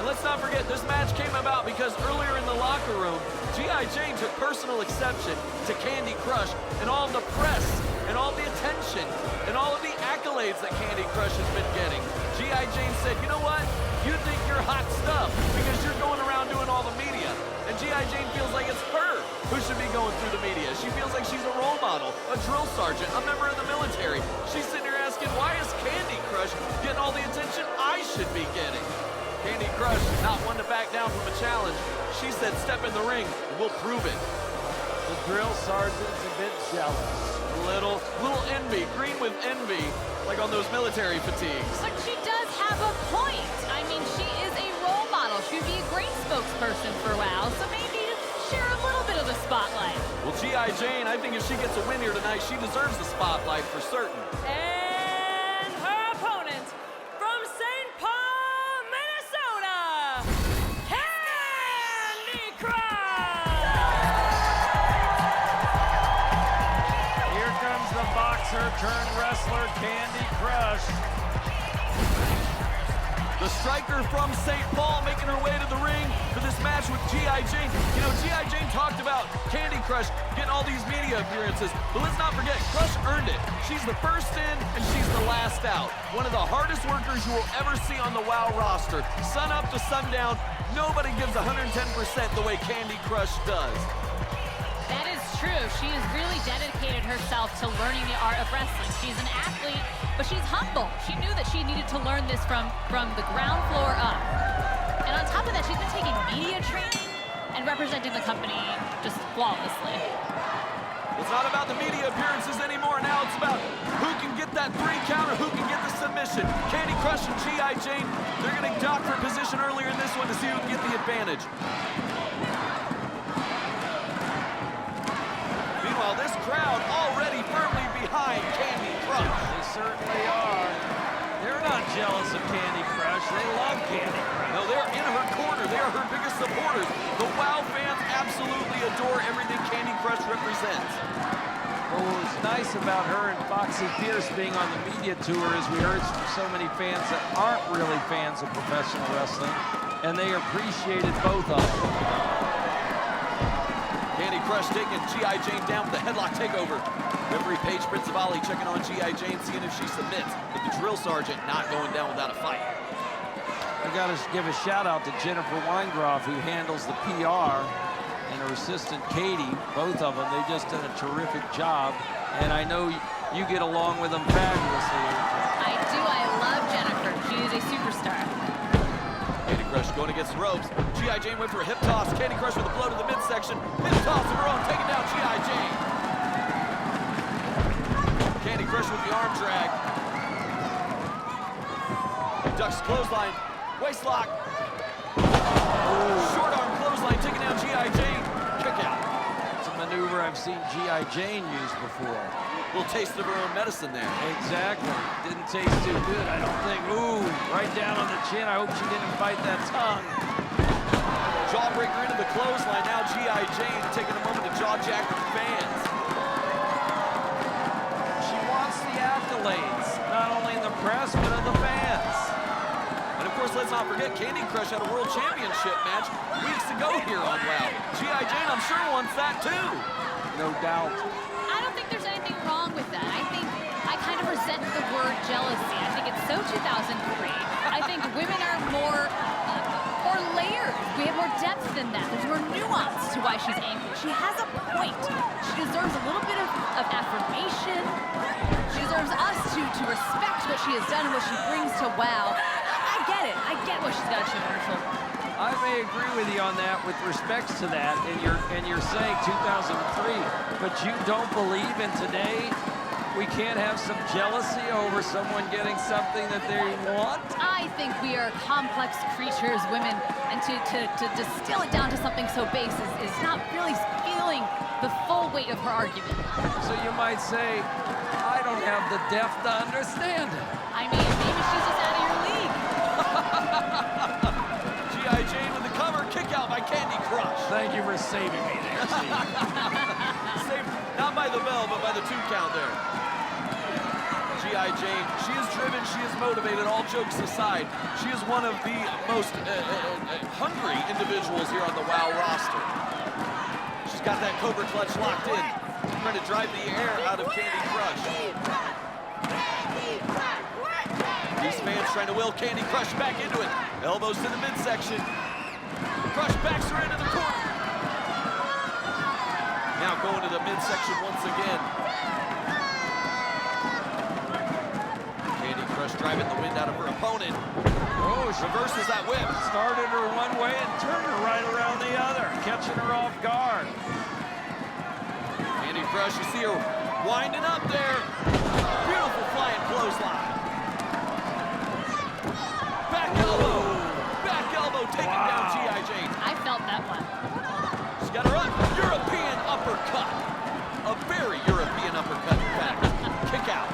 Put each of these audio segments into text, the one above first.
let's not forget, this match came about because earlier in the locker room, G.I. Jane took personal exception to Kandi Krush and all of the press and all the attention and all of the accolades that Kandi Krush has been getting. G.I. Jane said, you know what? You think you're hot stuff because you're going around doing all the media. And G.I. Jane feels like it's her who should be going through the media. She feels like she's a role model, a drill sergeant, a member of the military. She's sitting here asking, why is Kandi Krush getting all the attention I should be getting? Kandi Krush, not one to back down from a challenge. She said, step in the ring, and we'll prove it. The drill sergeant's a bit jealous. Little envy, green with envy, like on those military fatigues. But she does have a point. I mean, she is a role model. She would be a great spokesperson for WoW, so maybe share a little bit of the spotlight. Well, G.I. Jane, I think if she gets a win here tonight, she deserves the spotlight for certain. And her opponent from St. Paul, Minnesota, Kandi Krush! Here comes the boxer turned wrestler, Kandi Krush. The striker from St. Paul making her way to the ring for this match with G.I. Jane. You know, G.I. Jane talked about Kandi Krush getting all these media appearances, but let's not forget, Krush earned it. She's the first in, and she's the last out. One of the hardest workers you will ever see on the WoW roster. Sun up to sundown, nobody gives 110% the way Kandi Krush does. That is true. She has really dedicated herself to learning the art of wrestling. She's an athlete, but she's humble. She knew that she needed to learn this from the ground floor up. And on top of that, she's been taking media training and representing the company just flawlessly. It's not about the media appearances anymore. Now it's about who can get that 3 count or who can get the submission. Kandi Krush and G.I. Jane, they're going to dock for position earlier in this one to see who can get the advantage. Meanwhile, this crowd already firmly behind Kandi Krush. They certainly are. They're not jealous of Kandi Krush. They love Kandi Krush. No, they're in her corner. They are her biggest supporters. The WoW fans absolutely adore everything Kandi Krush represents. Well, what was nice about her and Foxy Pierce being on the media tour is we heard from so many fans that aren't really fans of professional wrestling, and they appreciated both of them. Kandi Krush taking G.I. Jane down with the headlock takeover. Referee Paige Principali checking on G.I. Jane, seeing if she submits. But the drill sergeant not going down without a fight. I got to give a shout out to Jennifer Weingroff, who handles the PR, and her assistant Katie, both of them. They just did a terrific job, and I know you get along with them fabulously. I do. I love Jennifer. She is a superstar. Kandi Krush going against the ropes. G.I. Jane went for a hip toss. Kandi Krush with a blow to the midsection. Hip toss of her own, taking down G.I. Jane. Kandi Krush with the arm drag. Ducks clothesline. Waistlock. Short arm clothesline, taking down G.I. Jane. Kick out. It's a maneuver I've seen G.I. Jane use before. A little taste of her own medicine there. Exactly. Didn't taste too good, I don't think. Ooh, right down on the chin. I hope she didn't bite that tongue. Jawbreaker into the clothesline. Now G.I. Jane taking a moment to jaw jack the fans. She wants the accolades, not only in the press, but of the fans. And of course, let's not forget, Kandi Krush had a world championship match weeks ago here on WoW. G.I. Jane, I'm sure, wants that too. No doubt. I don't think there's anything wrong with that. I think I kind of resent the word jealousy. I think it's so 2003. I think women are more layered. We have more depth than that. There's more nuance to why she's angry. She has a point. She deserves a little bit of affirmation. She deserves us to respect what she has done and what she brings to WoW. I get it. I get what she's got to commercial. I may agree with you on that with respects to that, and you're saying 2003, but you don't believe in today we can't have some jealousy over someone getting something that they want? I think we are complex creatures, women, and to distill it down to something so base is not really feeling the full weight of her argument. So you might say, I don't have the depth to understand it. I mean, maybe she's just out of your league. G.I. Jane with the cover, kick out by Kandi Krush. Thank you for saving me there, Steve. Saved, not by the bell, but by the 2 count there. G.I. Jane. She is driven, she is motivated, all jokes aside. She is one of the most hungry individuals here on the WoW roster. She's got that Cobra clutch locked in, trying to drive the air out of Kandi Krush. These fans trying to will Kandi Krush back into it. Elbows to the midsection. Krush backs her into the corner. Now going to the midsection once again. Kandi Krush driving the wind out of her opponent. Oh, she Reverses that whip. started her one way and turned her right around the other, catching her off guard. Kandi Krush, you see her winding up there. Beautiful flying clothesline. Back elbow, taking down G.I. Jane. I felt that one. She's got her up. European uppercut. A very European uppercut, in fact. Kick out.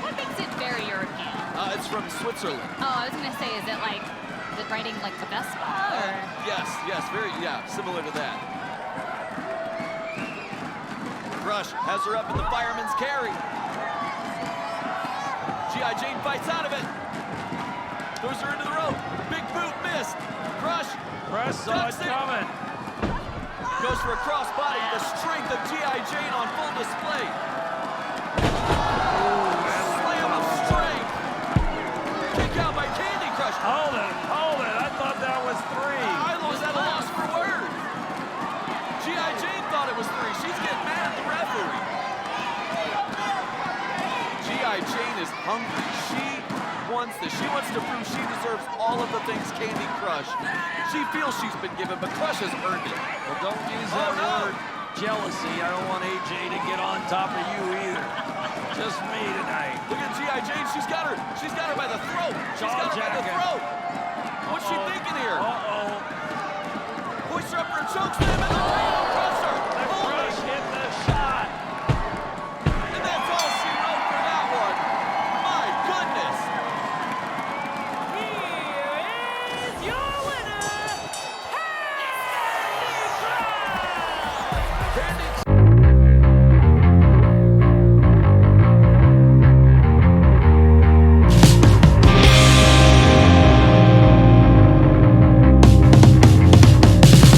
What makes it very European? It's from Switzerland. Oh, I was gonna say, is it riding like the Vespa? Or? Yes, similar to that. Krush has her up in the fireman's carry. G.I. Jane fights out of it. Throws her into the rope. Big boot missed. Krush Saw it coming. goes for a crossbody. The strength of G.I. Jane on full display. Slam of strength. Kick out by Kandi Krush. Hold it. I thought that was 3. I was at a loss for words. G.I. Jane thought it was 3. She's getting mad at the referee. G.I. Jane is hungry. She wants this. She wants to prove she deserves all of the things Kandi Krush. She feels she's been given, but Krush has earned it. Well, don't use that word jealousy. I don't want AJ to get on top of you either. Just me tonight. Look at G.I. Jane. She's got her by the throat. She's got her by the throat. What's she thinking here? Uh-oh. Hoists her up for a choke slam.